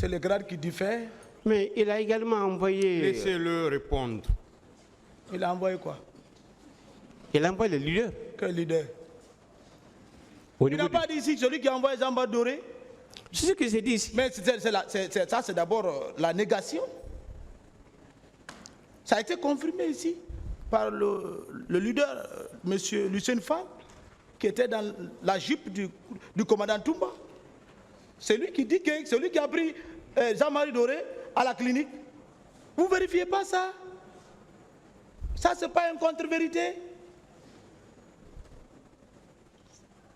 C'est le grade qui diffère. Mais il a également envoyé... Laissez-le répondre. Il a envoyé quoi? Il a envoyé le leader. Quel leader? Au Il niveau n'a pas dit ici, celui qui a envoyé Zamba Doré. C'est ce que j'ai dit ici. Mais ça, c'est d'abord la négation. Ça a été confirmé ici par le leader, M. Lucien Fall, qui était dans la jupe du commandant Toumba. C'est lui qui dit que c'est lui qui a pris Jean-Marie Doré à la clinique. Vous ne vérifiez pas ça? Ça, ce n'est pas une contre-vérité.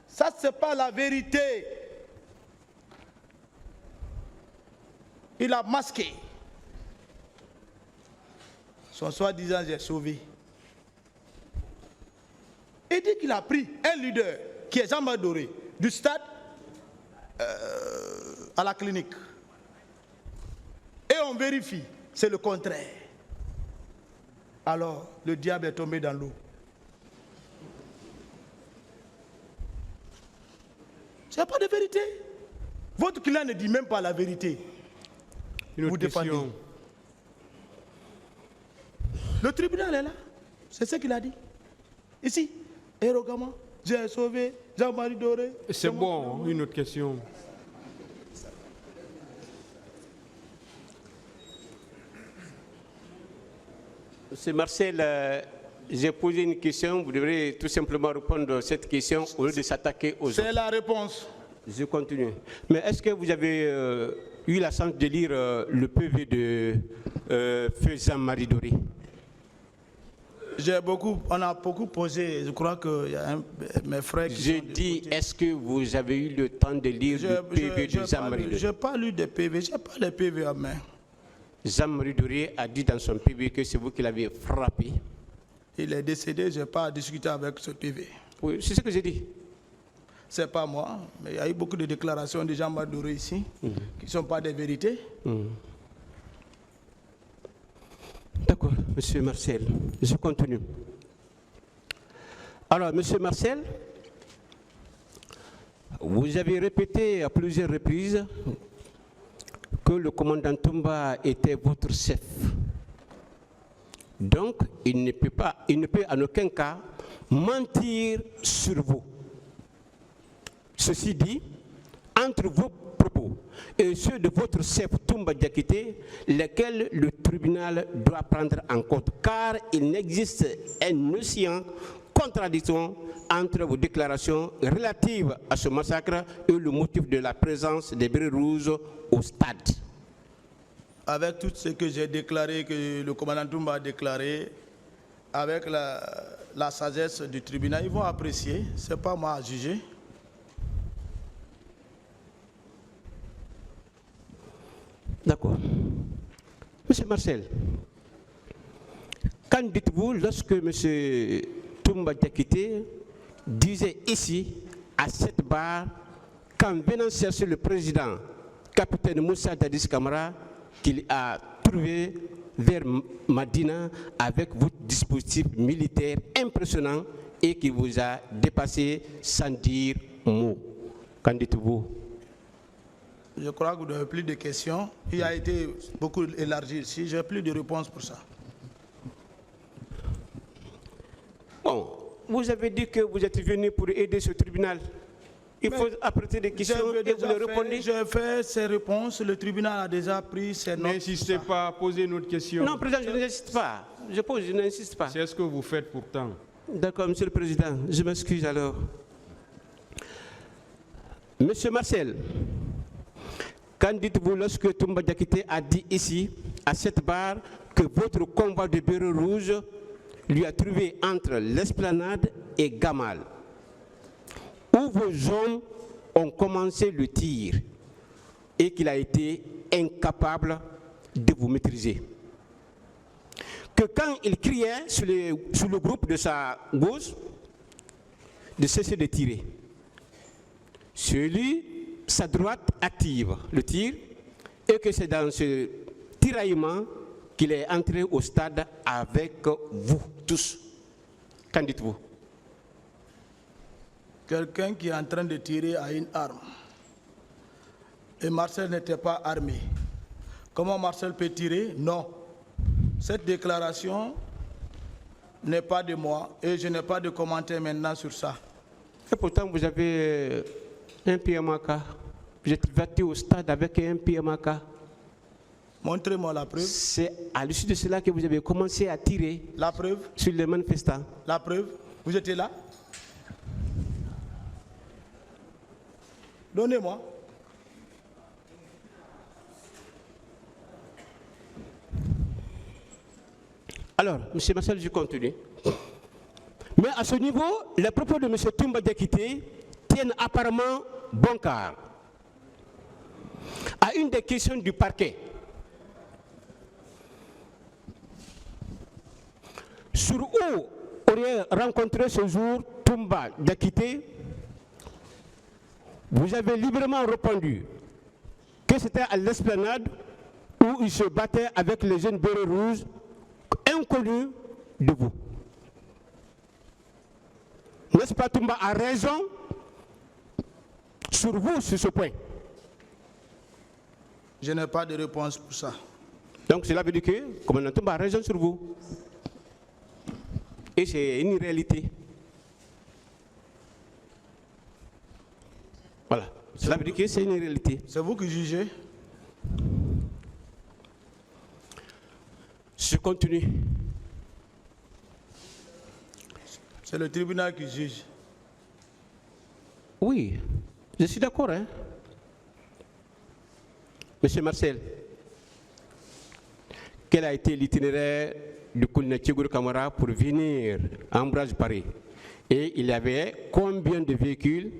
Ça, ce n'est pas la vérité. Il a masqué. Son soi-disant, j'ai sauvé. Il dit qu'il a pris un leader, qui est Jean-Marie Doré, du stade à la clinique. Et on vérifie, c'est le contraire. Alors, le diable est tombé dans l'eau. Il n'y a pas de vérité. Votre client ne dit même pas la vérité. Une autre question. Le tribunal est là. C'est ce qu'il a dit. Ici, arrogamment, j'ai sauvé Jean-Marie Doré. C'est bon, une autre question. Monsieur Marcel, j'ai posé une question. Vous devrez tout simplement répondre à cette question au lieu de s'attaquer aux autres. C'est la réponse. Je continue. Mais est-ce que vous avez eu la chance de lire le PV de Feu Jean-Marie Doré? On a beaucoup posé, je crois qu'il y a mes frères qui Je dis, est-ce que vous avez eu le temps de lire le PV de Jean-Marie Doré? Je n'ai pas lu de PV, je n'ai pas les PV à main. Jean-Marie Doré a dit dans son PV que c'est vous qui l'avez frappé. Il est décédé, je n'ai pas discuté avec ce PV. Oui, c'est ce que j'ai dit. Ce n'est pas moi, mais il y a eu beaucoup de déclarations de Jean-Marie Doré ici, qui ne sont pas des vérités. D'accord, Monsieur Marcel, je continue. Alors, Monsieur Marcel, vous avez répété à plusieurs reprises que le commandant Toumba était votre chef. Donc, il ne peut en aucun cas mentir sur vous. Ceci dit, entre vos propos et ceux de votre chef Toumba Diakité, lesquels le tribunal doit prendre en compte, car il n'existe un océan contradiction entre vos déclarations relatives à ce massacre et le motif de la présence des bérets rouges au stade. Avec tout ce que j'ai déclaré, que le commandant Toumba a déclaré, avec la sagesse du tribunal, ils vont apprécier. Ce n'est pas moi à juger. D'accord. Monsieur Marcel, qu'en dites-vous lorsque M. Toumba Diakité disait ici, à cette barre, qu'en venant chercher le président, capitaine Moussa Dadis Camara, qu'il a trouvé vers Madina avec votre dispositif militaire impressionnant et qui vous a dépassé sans dire mot. Qu'en dites-vous? Je crois que vous n'avez plus de questions. Il a été beaucoup élargi ici. Je n'ai plus de réponses pour ça. Bon, vous avez dit que vous êtes venu pour aider ce tribunal. Il faut apporter des questions et vous les répondez. J'ai fait ces réponses. Le tribunal a déjà pris ses notes. N'insistez pas à poser une autre question. Non, Président, je n'insiste pas. Je n'insiste pas. C'est ce que vous faites pourtant. D'accord, Monsieur le Président. Je m'excuse alors. Monsieur Marcel, qu'en dites-vous lorsque Toumba Diakité a dit ici, à cette barre, que votre convoi de bérets rouges lui a trouvé entre l'esplanade et Gamal, où vos hommes ont commencé le tir et qu'il a été incapable de vous maîtriser? Que quand il criait sur le groupe de sa gauche de cesser de tirer, sa droite active le tir et que c'est dans ce tiraillement qu'il est entré au stade avec vous tous. Qu'en dites-vous? Quelqu'un qui est en train de tirer à une arme et Marcel n'était pas armé. Comment Marcel peut tirer? Non. Cette déclaration n'est pas de moi et je n'ai pas de commentaire maintenant sur ça. Et pourtant, vous avez un PMAK. Vous êtes battu au stade avec un PMAK. Montrez-moi la preuve. C'est à l'issue de cela que vous avez commencé à tirer La preuve. sur les manifestants. La preuve. Vous étiez là? Donnez-moi. Alors, M. Marcel, je continue. Mais à ce niveau, les propos de M. Toumba Diakité tiennent apparemment bon quart. À une des questions du parquet, sur où aurait rencontré ce jour Toumba Diakité, vous avez librement répondu que c'était à l'esplanade où il se battait avec les jeunes bérets rouges inconnus de vous. N'est-ce pas, Toumba a raison sur vous sur ce point? Je n'ai pas de réponse pour ça. Donc cela veut dire que le commandant Toumba a raison sur vous. Et c'est une réalité. Voilà. Cela veut dire que c'est une réalité. C'est vous qui jugez? Je continue. C'est le tribunal qui juge. Oui, je suis d'accord. Hein? Monsieur Marcel, quel a été l'itinéraire du colonel Tchégour Kamara pour venir à Ambrage-Paris? Et il y avait combien de véhicules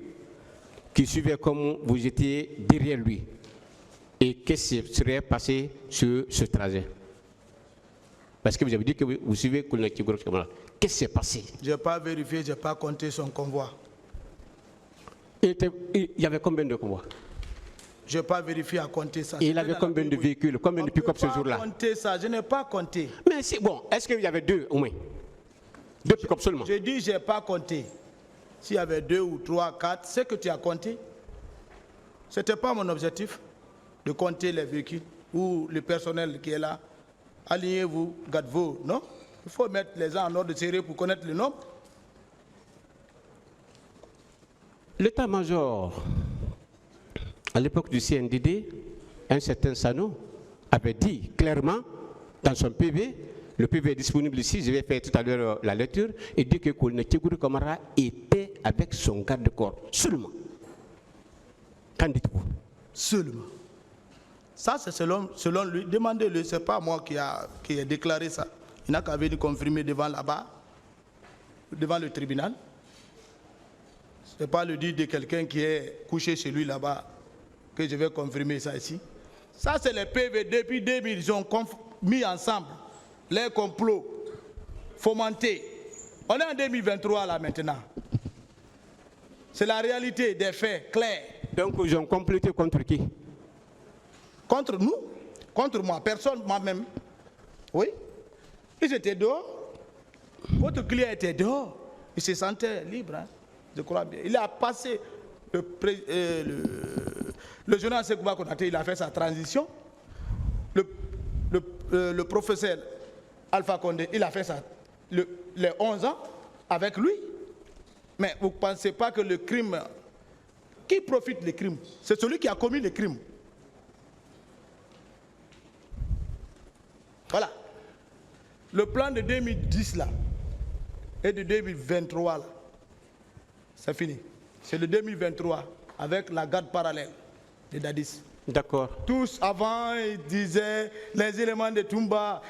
qui suivaient comme vous étiez derrière lui? Et qu'est-ce qui serait passé sur ce trajet? Parce que vous avez dit que vous suivez le colonel Tchégour Kamara. Qu'est-ce qui s'est passé? Je n'ai pas vérifié, je n'ai pas compté son convoi. Il y avait combien de convois? Je n'ai pas vérifié à compter ça. Et il avait combien de véhicules, combien de pick-up ce jour-là? Je n'ai pas compté ça, je n'ai pas compté. Mais c'est bon, est-ce qu'il y avait deux au moins? Deux pick-up seulement? Je dis je n'ai pas compté. S'il y avait 2 ou 3, 4, c'est que tu as compté. Ce n'était pas mon objectif de compter les véhicules ou le personnel qui est là. Alignez-vous, gardez-vous, non? Il faut mettre les gens en ordre serré pour connaître le nombre. L'état-major, à l'époque du CNDD, un certain Sano avait dit clairement dans son PV, le PV est disponible ici, je vais faire tout à l'heure la lecture, et dit que le colonel Tchégour Kamara était avec son garde-corps seulement. Qu'en dites-vous? Seulement. Ça, c'est selon lui. Demandez-le, ce n'est pas moi qui ai déclaré ça. Il n'a qu'à venir confirmer devant là-bas, devant le tribunal. Ce n'est pas le dire de quelqu'un qui est couché chez lui là-bas que je vais confirmer ça ici. Ça, c'est les PV. Depuis 2000, ils ont mis ensemble les complots fomentés. On est en 2023 là maintenant. C'est la réalité des faits clairs. Donc, ils ont complété contre qui? Contre nous, contre moi, personne, moi-même. Oui. Ils étaient dehors. Votre client était dehors. Il se sentait libre, hein, je crois bien. Il a passé le journal Sekouba Konaté, il a fait sa transition. Le professeur Alpha Condé, il a fait les 11 ans avec lui. Mais vous ne pensez pas que le crime, qui profite du crime? C'est celui qui a commis le crime. Voilà. Le plan de 2010 là et de 2023 là, c'est fini. C'est le 2023 avec la garde parallèle de Dadis. D'accord. Tous avant, ils disaient les éléments de Toumba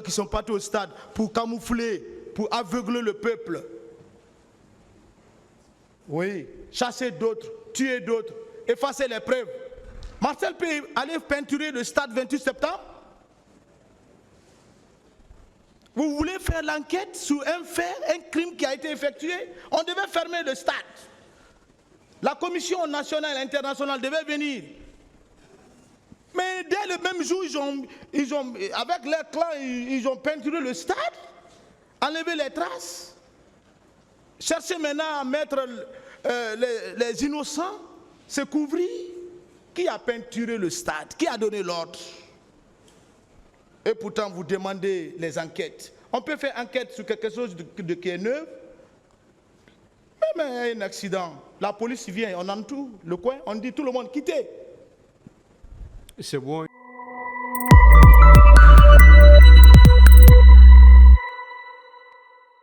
qui sont partis au stade pour camoufler, pour aveugler le peuple. Oui, chasser d'autres, tuer d'autres, effacer les preuves. Marcel peut aller peinturer le stade 28 septembre. Vous voulez faire l'enquête sur un fait, un crime qui a été effectué? On devait fermer le stade. La commission nationale et internationale devait venir. Mais dès le même jour, avec leur clan, ils ont peinturé le stade, enlevé les traces, cherché maintenant à mettre les innocents, se couvrir. Qui a peinturé le stade? Qui a donné l'ordre? Et pourtant, vous demandez les enquêtes. On peut faire enquête sur quelque chose qui est neuf. Même il y a un accident, la police vient, on entoure le coin, on dit tout le monde quittez. C'est bon.